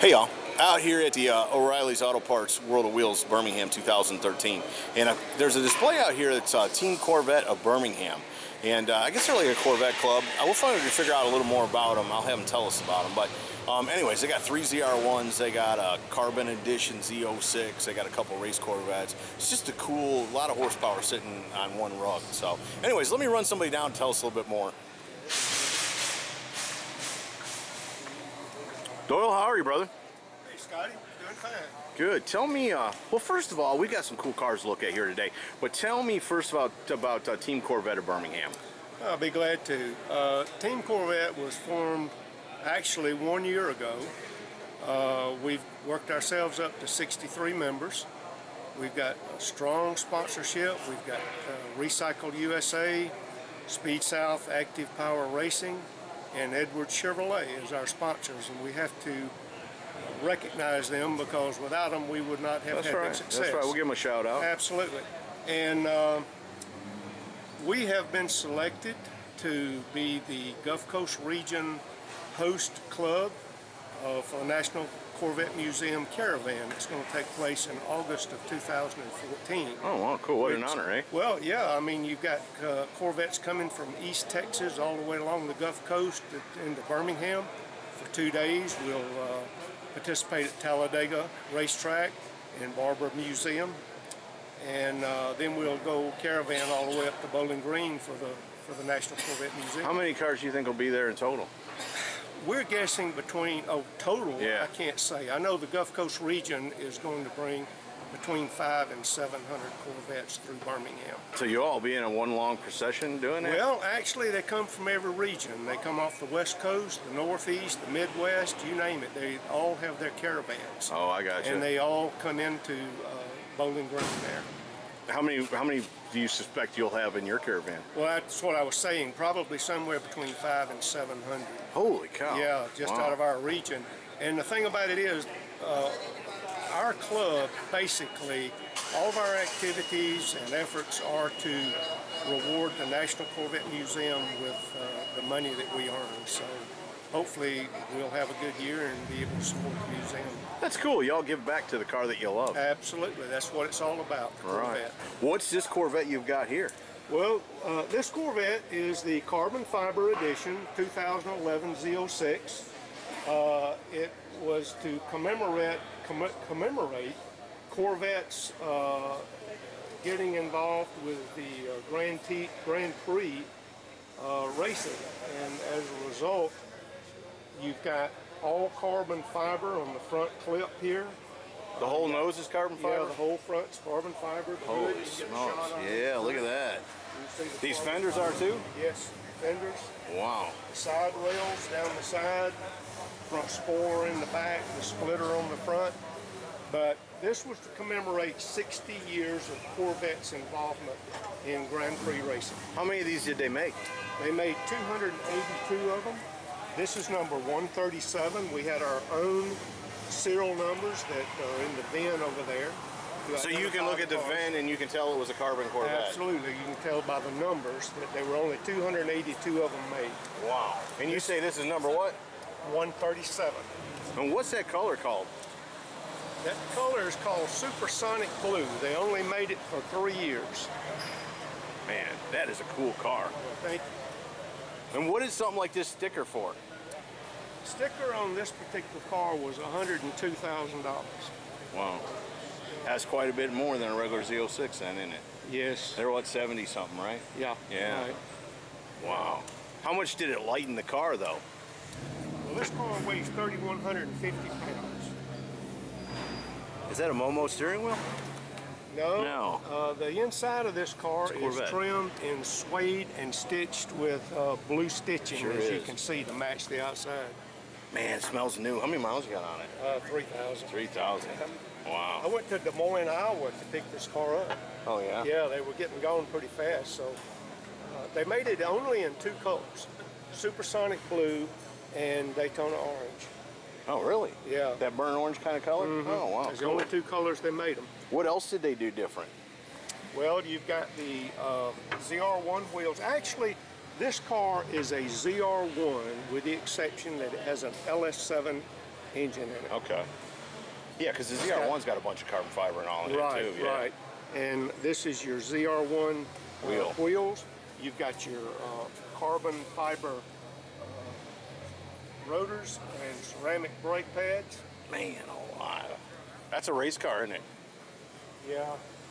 Hey y'all, out here at the O'Reilly's Auto Parts World of Wheels Birmingham 2013, and there's a display out here that's Team Corvette of Birmingham, and I guess they're like a Corvette club. I will finally figure out a little more about them. I'll have them tell us about them, but anyways, they got 3 ZR1s, they got a Carbon Edition Z06, they got a couple race Corvettes. It's just a cool, lot of horsepower sitting on one rug. So anyways, let me run somebody down and tell us a little bit more. Doyle, how are you, brother? Hey, Scotty. Doing fine. Good. Tell me, well, first of all, we got some cool cars to look at here today, but tell me first about Team Corvette of Birmingham. I'll be glad to. Team Corvette was formed actually 1 year ago. We've worked ourselves up to 63 members. We've got a strong sponsorship. We've got Recycled USA, Speed South, Active Power Racing, and Edwards Chevrolet as our sponsors, and we have to recognize them because without them we would not have had that success. That's right. We'll give them a shout out. Absolutely. And we have been selected to be the Gulf Coast Region host club for the National Corvette Museum Caravan. It's going to take place in August of 2014. Oh, wow, cool. What an honor, eh? Well, yeah, I mean, you've got Corvettes coming from East Texas all the way along the Gulf Coast into Birmingham for 2 days. We'll participate at Talladega Racetrack and Barber Museum, and then we'll go caravan all the way up to Bowling Green for the National Corvette Museum. How many cars do you think will be there in total? We're guessing between, total, yeah. I can't say. I know the Gulf Coast region is going to bring between 500 and 700 Corvettes through Birmingham. So you all be in a one long procession doing that? Well, actually they come from every region. They come off the West Coast, the Northeast, the Midwest, you name it. They all have their caravans. Oh, I got you. And they all come into Bowling Green there. How many do you suspect you'll have in your caravan? Well, that's what I was saying. Probably somewhere between 500 and 700. Holy cow! Yeah, just out of our region. And the thing about it is, our club basically, all of our activities and efforts are to reward the National Corvette Museum with the money that we earn. So hopefully we'll have a good year and be able to support the museum. That's cool. Y'all give back to the car that you love. Absolutely. That's what it's all about, the Corvette. Right. What's this Corvette you've got here? Well, this Corvette is the Carbon Fiber Edition 2011 Z06. It was to commemorate Corvettes getting involved with the Grand Prix racing, and as a result, you've got all carbon fiber on the front clip here. The whole nose is carbon fiber? Yeah, the whole front's carbon fiber. Holy smokes. Yeah, look at that. These fenders are too? Yes, fenders. Wow. The side rails down the side, front spoiler in the back, the splitter on the front. But this was to commemorate 60 years of Corvette's involvement in Grand Prix racing. How many of these did they make? They made 282 of them. This is number 137. We had our own serial numbers that are in the VIN over there. So you can look at the VIN and you can tell it was a carbon Corvette? Absolutely. You can tell by the numbers that there were only 282 of them made. Wow. And you say this is number what? 137. And what's that color called? That color is called Supersonic Blue. They only made it for 3 years. Man, that is a cool car. Well, thank you. And what is something like this sticker for? The sticker on this particular car was $102,000. Wow. That's quite a bit more than a regular Z06 then, isn't it? Yes. They're what, 70 something, right? Yeah. Yeah. Right. Wow. How much did it lighten the car though? Well, this car weighs 3,150 pounds. Is that a Momo steering wheel? No. No. The inside of this car is trimmed in suede and stitched with blue stitching, sure as is. you can see, to match the outside. Man, it smells new. How many miles you got on it? 3,000. 3,000. Wow. I went to Des Moines, Iowa to pick this car up. Oh, yeah? Yeah, they were getting going pretty fast, so they made it only in 2 colors, Supersonic Blue and Daytona Orange. Oh, really? Yeah. That burnt orange kind of color? Mm-hmm. Oh, wow. There's cool. only 2 colors they made them. What else did they do different? Well, you've got the ZR1 wheels. Actually, This car is a ZR1 with the exception that it has an LS7 engine in it. Okay. Yeah, because the ZR1's got a bunch of carbon fiber and all in it too. Yeah. Right. And this is your ZR1 wheels. You've got your carbon fiber rotors and ceramic brake pads. Man, alive. That's a race car, isn't it? Yeah,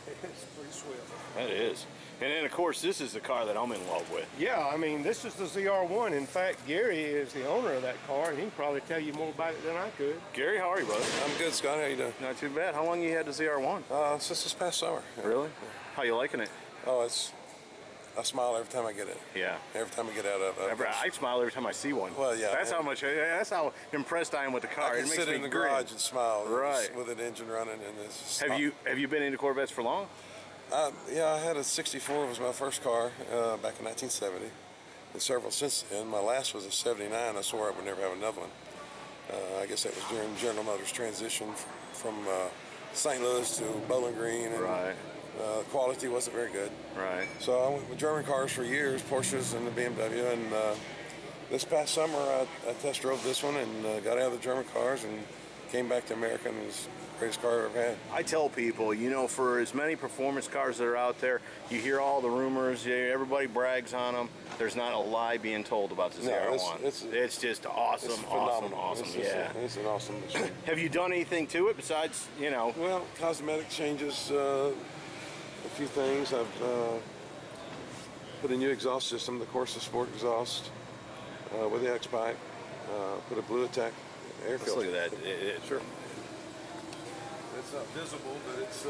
it's pretty swift. That is. And then, of course, this is the car that I'm in love with. Yeah, I mean, this is the ZR1. In fact, Gary is the owner of that car, and he can probably tell you more about it than I could. Gary, how are you, brother? I'm good, Scott. How you doing? Not too bad. How long you had the ZR1? Since this past summer. Really? How you liking it? Oh, I smile every time I get it. Yeah. Every time I get out of it. I smile every time I see one. Well, yeah. That's how impressed I am with the car. I can sit in the garage and smile. Right. With an engine running, and it's just Have you been into Corvettes for long? Yeah, I had a 64. It was my first car back in 1970. And several since then. My last was a 79. I swore I would never have another one. I guess that was during General Motors' transition from St. Louis to Bowling Green. And, right. Quality wasn't very good. Right. So I went with German cars for years, Porsches and the BMW. And this past summer, I test drove this one and got out of the German cars and came back to America, and it was the greatest car I've ever had. I tell people, you know, for as many performance cars that are out there, you hear all the rumors, everybody brags on them. There's not a lie being told about the ZR1. It's just awesome, it's awesome. It's an awesome machine. Have you done anything to it besides, you know? Well, cosmetic changes, a few things. I've put a new exhaust system, the Corsa Sport exhaust, with the X-pipe. Put a Blue Attack air filter. Let's look at that. Sure. It's not visible, but it's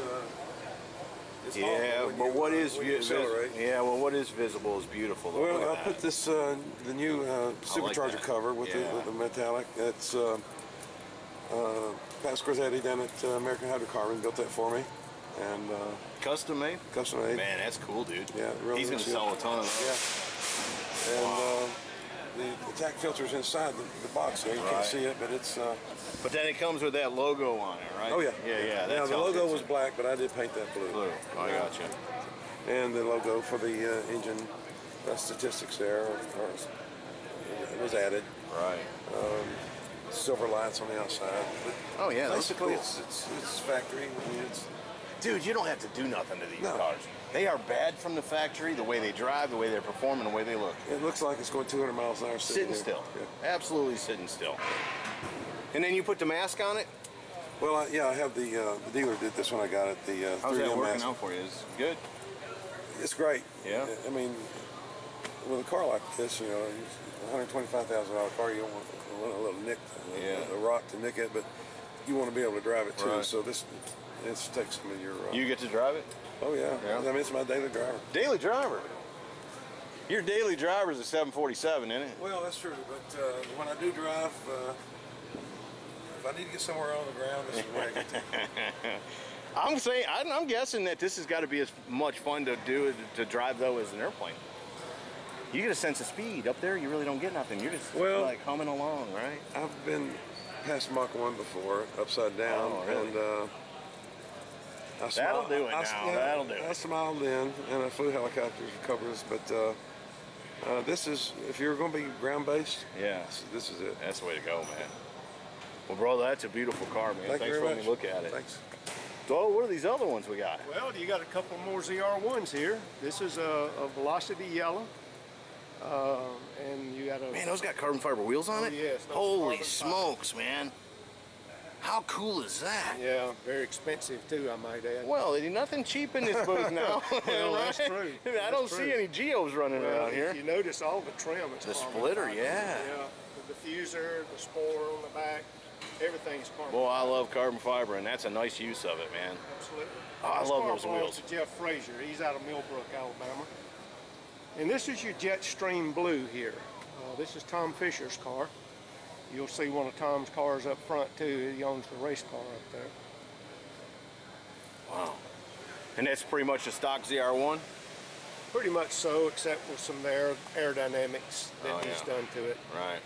yeah, but what is accelerate. Yeah, well, what is visible is beautiful. Well, I put this the new supercharger cover with the metallic. It's Pat Scorsetti down at American Hydrocarbon built that for me, and custom made. Custom made. Man, that's cool, dude. Yeah, really. He's gonna sell a ton of those. Yeah. And the attack filter's inside the box there. You can't see it, but it's. But then it comes with that logo on it, right? Oh yeah. Yeah. Now the logo was black, but I did paint that blue. Blue. Oh, I gotcha. And the logo for the engine statistics there was added. Right. Silver lights on the outside. But oh yeah, basically cool. it's factory. I mean, dude, you don't have to do nothing to these No. cars. They are bad from the factory, the way they drive, the way they perform, and the way they look. It looks like it's going 200 miles an hour Sitting still. Yeah. Absolutely sitting still. And then you put the mask on it? Well, I have the dealer did this when I got it. The how's 3M that working mask. out for you? Is it good? It's great. Yeah. I mean, with a car like this, you know, $125,000 car, you don't want a little nick, a rock to nick it, but you want to be able to drive it too. Right. So this takes some of your. You get to drive it? Oh yeah. I mean, it's my daily driver. Daily driver. Your daily driver is a 747, isn't it? Well, that's true, but when I do drive, if I need to get somewhere on the ground, this is where I get to. I'm guessing that this has got to be as much fun to do to drive though as an airplane. You get a sense of speed up there. You really don't get nothing. You're just like humming along, right? I've been past Mach 1 before, upside down, really? and I smiled. That'll do it now. That'll do it. I smiled in, and I flew helicopters for covers, but this is, if you're going to be ground-based, this is it. That's the way to go, man. Well, brother, that's a beautiful car, man. Thanks for letting me look at it. Thanks. So, what are these other ones we got? Well, you got a couple more ZR1s here. This is a Velocity Yellow. And you got a... Man, those got carbon fiber wheels on it? Yes. Holy smokes, man. How cool is that? Yeah, very expensive too, I might add. Well, there's nothing cheap in this booth now. Well, that's true. I don't see any Geos running around here. If you notice all the trim, it's the carbon splitter, fiber. yeah. The diffuser, the spoiler on the back, everything's carbon Boy, I fiber. love carbon fiber, and that's a nice use of it, man. Absolutely. Oh, I This love car those belongs wheels. to Jeff Frazier. He's out of Millbrook, Alabama. And this is your Jetstream Blue here. This is Tom Fisher's car. You'll see one of Tom's cars up front too. He owns the race car up there. Wow. And that's pretty much a stock ZR1? Pretty much so, except for some aerodynamics that he's done to it. Right.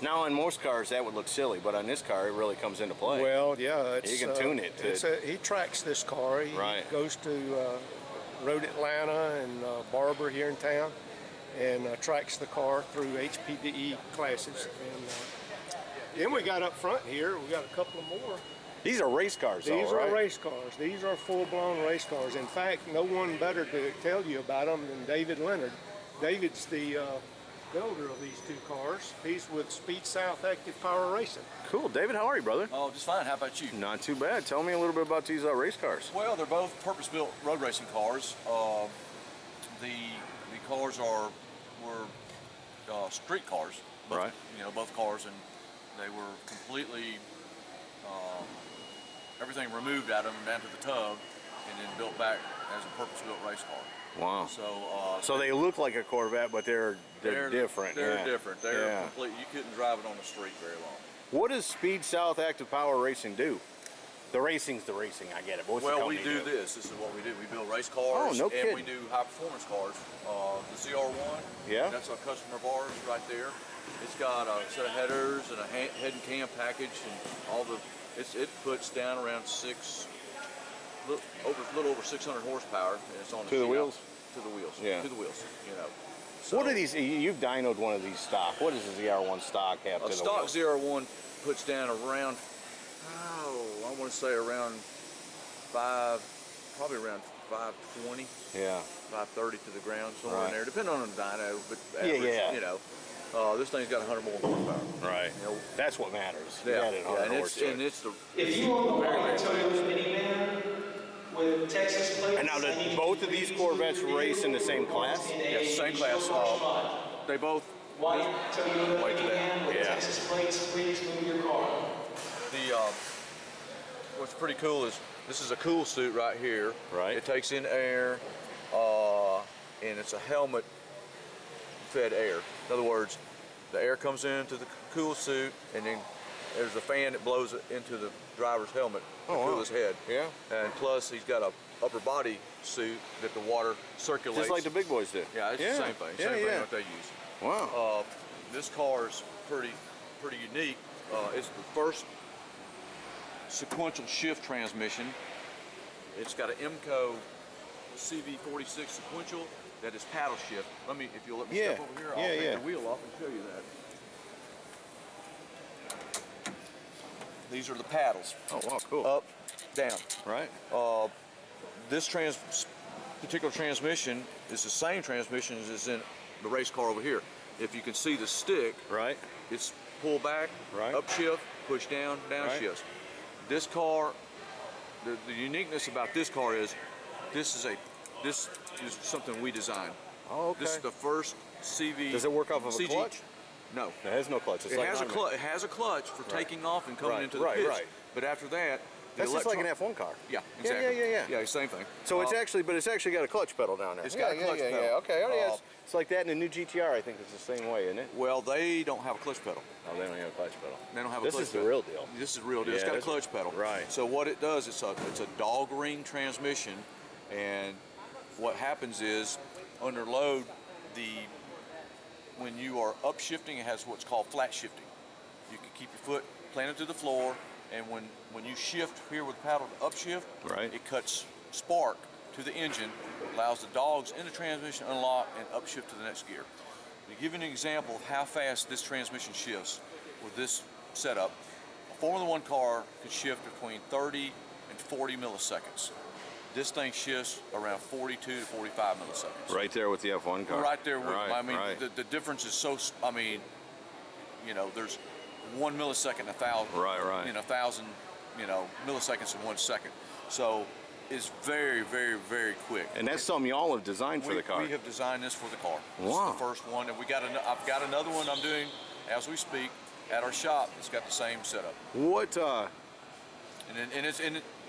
Now, on most cars, that would look silly, but on this car, it really comes into play. Well, yeah. You can tune it. He tracks this car. He goes to Road Atlanta and Barber here in town, and tracks the car through HPDE classes. And Then we got up front here, we got a couple of more. These are race cars, though, These right? are race cars. These are full-blown race cars. In fact, no one better to tell you about them than David Leonard. David's the builder of these two cars. He's with Speed South Active Power Racing. Cool. David, how are you, brother? Oh, just fine. How about you? Not too bad. Tell me a little bit about these race cars. Well, they're both purpose-built road racing cars. The cars were street cars, both, right? You know, both cars, and they were completely everything removed out of them down to the tub, and then built back as a purpose-built race car. Wow. So they look like a Corvette, but they're different. They're different. They're complete. You couldn't drive it on the street very long. What does Speed South Active Power Racing do? The racing's the racing, I get it. But what's the We company do this. This is what we do. We build race cars, no and kidding. we do high-performance cars. The ZR1, yeah, that's a customer of ours right there. It's got a set of headers and a head and cam package, and all the. It puts down around little over 600 horsepower, and it's on to the wheels. To the wheels. Yeah. To the wheels. You know. So, what are these? You've dynoed one of these stock. What does the ZR1 stock have to the stock wheels? ZR1 puts down around, I want to say around probably around 520. Yeah. 530 to the ground, somewhere in there, depending on the dyno. But average, you know, this thing's got 100 more horsepower. Right. You know, that's what matters. Yeah. And it's the. If you own the white Toyota minivan with Texas plates, and now, do both of these Corvettes race in the same class? Yes, same class. They both. White Toyota minivan with yeah. Texas plates, please move your car. What's pretty cool is this is a cool suit right here. Right. It takes in air, and it's a helmet-fed air. In other words, the air comes into the cool suit, and then there's a fan that blows it into the driver's helmet to cool his head. Yeah. And plus, he's got a upper body suit that the water circulates. Just like the big boys do. Yeah, it's the same thing. Same thing what they use. Wow. This car is pretty unique. It's the first sequential shift transmission. It's got an IMCO CV46 sequential that is paddle shift. If you'll let me step over here, I'll take the wheel off and show you that. These are the paddles. Oh wow, cool. Up, down. Right. This particular transmission is the same transmission as in the race car over here. If you can see the stick, right, it's pull back, right, upshift, push down, downshift. This car, the uniqueness about this car is this is something we designed. Oh, okay. This is the first CV. Does it work off of a clutch? No. It has no clutch. It has a clutch for taking off and coming into the pitch. Right. But after that, that's just like an F1 car. Yeah, exactly. Yeah, same thing. So it's actually got a clutch pedal down there. It's got a clutch pedal. Yeah. Okay. It's like that in the new GTR. I think it's the same way, isn't it? Well, they don't have a clutch pedal. No, they don't have a clutch pedal. They don't have a clutch pedal. This is the real deal. This is the real deal. It's got a clutch pedal. Right. So what it does, it's a dog ring transmission, and what happens is under load, when you are upshifting, it has what's called flat shifting. You can keep your foot planted to the floor, and when you shift here with paddle to upshift, it cuts spark to the engine, allows the dogs in the transmission to unlock and upshift to the next gear. To give you an example of how fast this transmission shifts with this setup, a Formula One car could shift between 30 and 40 milliseconds. This thing shifts around 42 to 45 milliseconds. Right there with the F1 car. Right there. The difference is so. There's 1 millisecond, 1,000. Right. In 1,000, milliseconds in 1 second. So it's very, very, very quick. And that's something y'all have designed for the car. We have designed this for the car. Wow. This is the first one, and I've got another one I'm doing as we speak at our shop. It's got the same setup. What?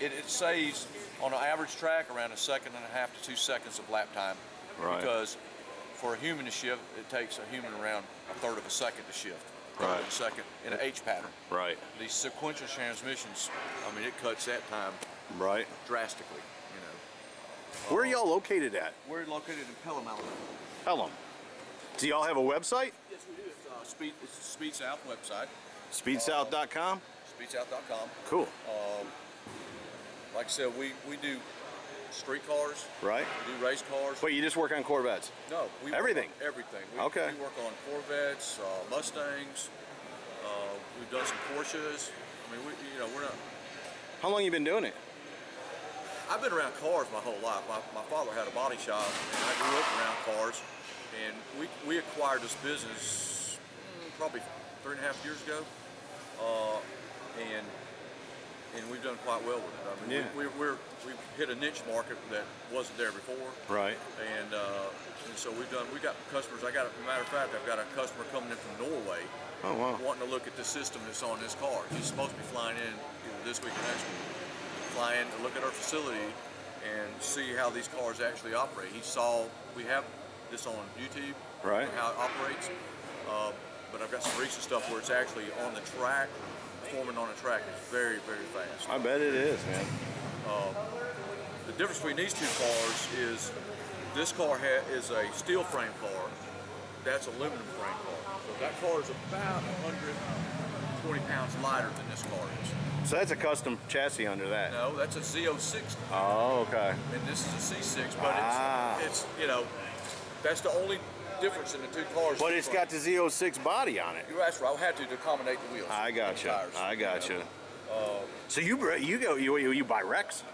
It saves on an average track around 1.5 to 2 seconds of lap time. Right. Because for a human to shift, it takes a human around 1/3 of a second to shift. Right. A second in an H pattern. Right. These sequential transmissions, it cuts that time drastically. Where are y'all located at? We're located in Pelham, Alabama. Pelham. Do y'all have a website? Yes, we do. It's the Speed South website. Speedsouth.com? Speedsouth.com. Cool. Like I said, we do street cars. Right. We do race cars. Wait, you just work on Corvettes? No, we everything. Work on everything. We Okay. work on Corvettes, Mustangs, We've done some Porsches. I mean, we're not. How long you been doing it? I've been around cars my whole life. My father had a body shop, and I grew up around cars. And we acquired this business probably 3.5 years ago, and we've done quite well with it. I mean, we've hit a niche market that wasn't there before. Right. And so we got customers. As a matter of fact, I've got a customer coming in from Norway. Oh, wow. Wanting to look at the system that's on this car. He's supposed to be flying in either this week or next week. Fly in to look at our facility and see how these cars actually operate. He saw we have this on YouTube, right? How it operates. But I've got some recent stuff where it's actually on the track, performing on the track. It's very, very fast. I bet it is, man. The difference between these two cars is this car is a steel frame car. That's aluminum frame car. So that car is about 120 pounds lighter than this car is. So that's a custom chassis under that? No, that's a Z06. Oh, okay. And this is a C6, but it's that's the only difference in the two cars. But it's got the Z06 body on it. That's right. I had to accommodate the wheels. I got you. I got you. So you buy wrecks?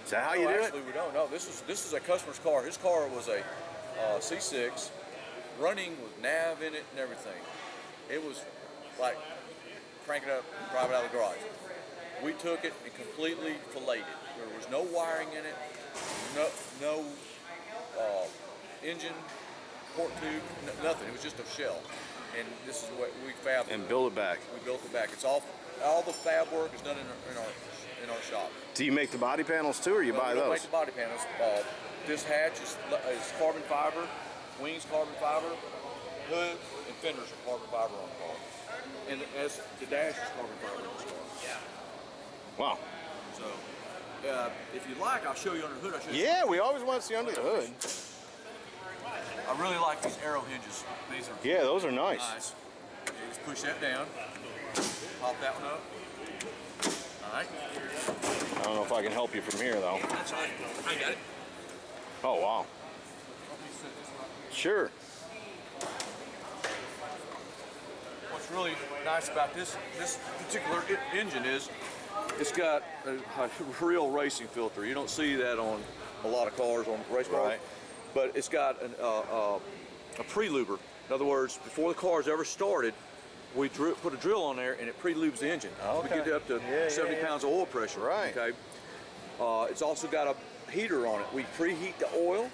Is that how you do it? Actually, we don't. No, this is a customer's car. His car was a C6, running with nav in it and everything. It was like crank it up, drive it out of the garage. We took it and completely filleted. There was no wiring in it, no engine, port tube, nothing. It was just a shell. And this is what we fabbed. And build it back. We built it back. It's all the fab work is done in our shop. Do you make the body panels too, or you buy we don't those? make the body panels. This hatch is carbon fiber, wings carbon fiber, hood and fenders are carbon fiber on the car. And as the dash is carbon fiber on this car. Wow. So, if you like, I'll show you under the hood. Yeah, we always want to see under the hood. I really like these arrow hinges. These are those are nice. You just push that down, pop that one up. All right. I don't know if I can help you from here though. That's all right. I got it. Oh wow. Sure. What's really nice about this particular engine is it's got a real racing filter. You don't see that on a lot of cars on race cars. Right. But it's got a pre-luber. In other words, before the car's ever started, we put a drill on there and it pre-lubes the engine. Okay. We get up to 70 pounds of oil pressure. Right. Okay. It's also got a heater on it. We preheat the oil.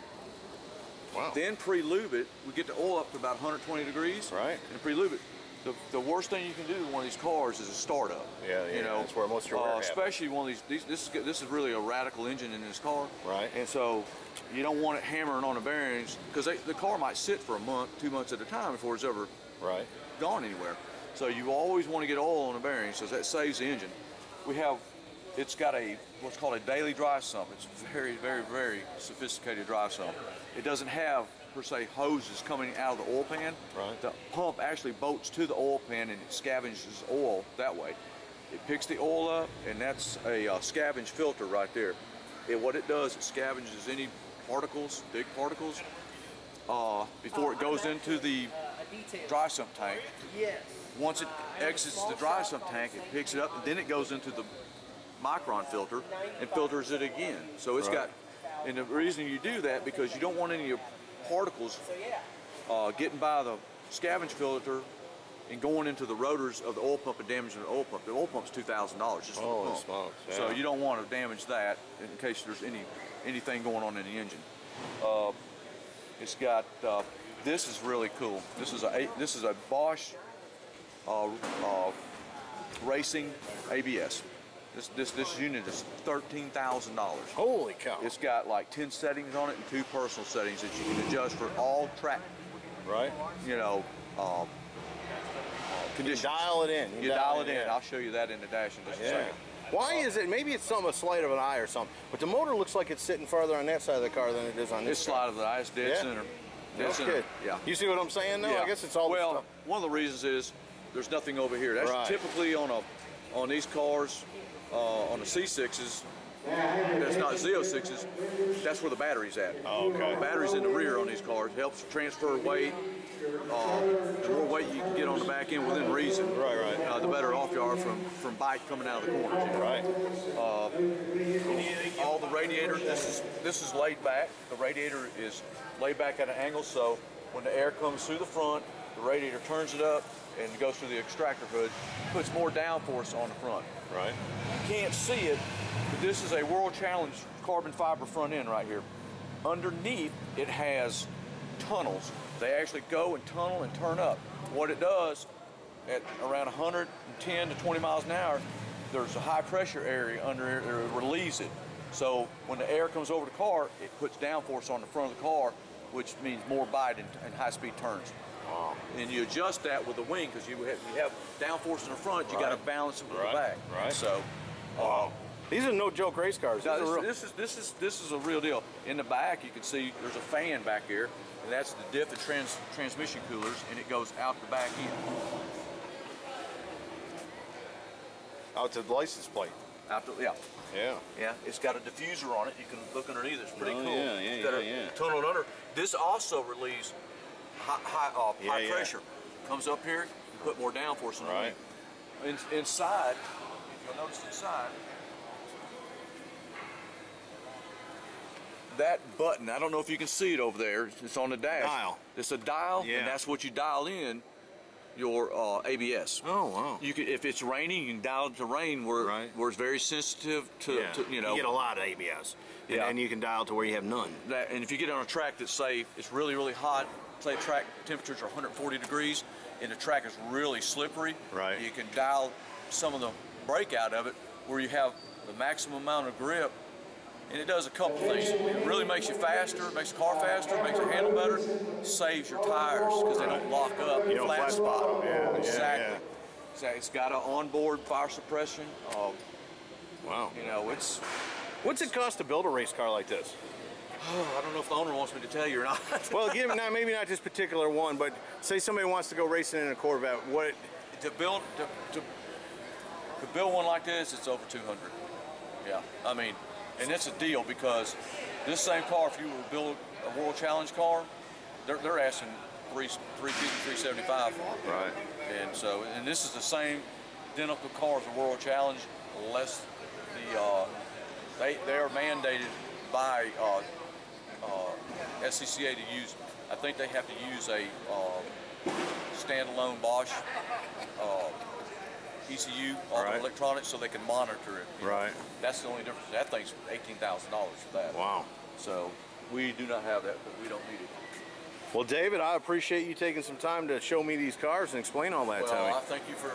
Wow. Then pre-lube it. We get the oil up to about 120 degrees. Right. And pre-lube it. The worst thing you can do with one of these cars is a startup. Yeah, you know, that's where most of your work especially one of these. This is really a radical engine in this car. Right. And so you don't want it hammering on the bearings because the car might sit for a month, 2 months at a time before it's ever gone anywhere. So you always want to get oil on the bearings so that saves the engine. It's got what's called a daily dry sump. It's very, very, very sophisticated dry sump. It doesn't have per se hoses coming out of the oil pan. Right. The pump actually bolts to the oil pan and it scavenges oil that way. It picks the oil up, and that's a scavenge filter right there. What it does, it scavenges any particles, big particles, before it goes into the dry sump tank. Once it exits the dry sump tank, it picks it up, and then it goes into the micron filter and filters it again. So it's got, and the reason you do that because you don't want any particles getting by the scavenge filter and going into the rotors of the oil pump and damaging the oil pump. The oil pump's $2,000 just for the pump. So you don't want to damage that in case there's anything going on in the engine. It's got this is really cool. This is a Bosch racing ABS. This unit is $13,000. Holy cow! It's got like 10 settings on it and 2 personal settings that you can adjust for all track. Right. You know, conditions. You dial it in. You dial it in. I'll show you that in the dash in just a second. Why is it? Maybe it's a sleight of an eye or something. But the motor looks like it's sitting farther on that side of the car than it is on this. It's sleight of the eye. It's dead center. Dead center. Yeah. You see what I'm saying? Though I guess it's all. Well, one of the reasons is there's nothing over here. That's typically on these cars. On the C6s, that's not Z06s, that's where the battery's at. Oh, okay. The battery's in the rear on these cars. It helps transfer weight. The more weight you can get on on the back end within reason. Right, right. The better off you are from bite coming out of the corners. Right. All the radiator, this is laid back. The radiator is laid back at an angle, so when the air comes through the front, the radiator turns it up and goes through the extractor hood, puts more downforce on the front. Right. You can't see it, but this is a World Challenge carbon fiber front end right here. Underneath, it has tunnels. They actually go and tunnel and turn up. What it does, at around 110 to 20 miles an hour, there's a high pressure area under it that relieves it. So when the air comes over the car, it puts downforce on the front of the car, which means more bite and high-speed turns. Wow. And you adjust that with the wing because you have downforce in the front. You got to balance it with the back. Right. So, wow. These are no joke race cars. This is a real deal. In the back, you can see there's a fan back here, and that's the diff and transmission coolers, and it goes out the back end. Out to the license plate. Out to, yeah. Yeah. Yeah, it's got a diffuser on it. You can look underneath. It's pretty cool. Yeah, It's got a tunnel under. This also relieves high pressure. Comes up here, you put more downforce on the wing. Inside, if you'll notice inside, that button, I don't know if you can see it over there. It's on the dash. Dial. It's a dial, yeah. and that's what you dial in your ABS. Oh wow! You can, if it's raining, you can dial it to rain where it's very sensitive to, you know. You get a lot of ABS, and you can dial to where you have none. And if you get on a track that's say it's really hot, say track temperatures are 140 degrees, and the track is really slippery, right? You can dial some of the brake out of it where you have the maximum amount of grip. And it does a couple things. It really makes you faster, makes the car faster, makes it handle better, saves your tires because they don't lock up. You don't flat spot them. Yeah, exactly. Yeah. Exactly. It's got an onboard fire suppression. Wow. You know, it's. What's it cost to build a race car like this? I don't know if the owner wants me to tell you or not. Well, maybe not this particular one, but say somebody wants to go racing in a Corvette. What? To build one like this, it's over 200. Yeah, I mean. And it's a deal because this same car, if you were to build a World Challenge car, they're asking $350, $375 for it. Right. And so, and this is the same identical car as the World Challenge, less they are mandated by SCCA to use. I think they have to use a standalone Bosch ECU on electronics so they can monitor it. Right. That's the only difference. That thing's $18,000 for that. Wow. So we do not have that, but we don't need it. Well, David, I appreciate you taking some time to show me these cars and explain all that to me. Well, I thank you for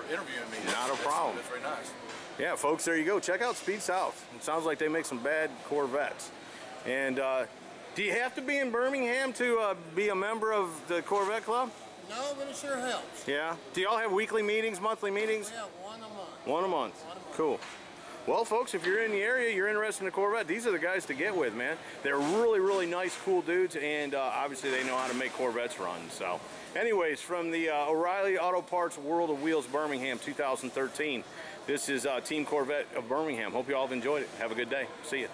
interviewing me. Not a problem. That's very nice. Yeah, folks, there you go. Check out Speed South. It sounds like they make some bad Corvettes. And do you have to be in Birmingham to be a member of the Corvette Club? No, but it sure helps. Yeah? Do y'all have weekly meetings, monthly meetings? Yeah, one a month. One a month. Cool. Well, folks, if you're in the area, you're interested in a Corvette, these are the guys to get with, man. They're really nice, cool dudes, and obviously they know how to make Corvettes run. So, anyways, from the O'Reilly Auto Parts World of Wheels Birmingham 2013, this is Team Corvette of Birmingham. Hope you all have enjoyed it. Have a good day. See ya.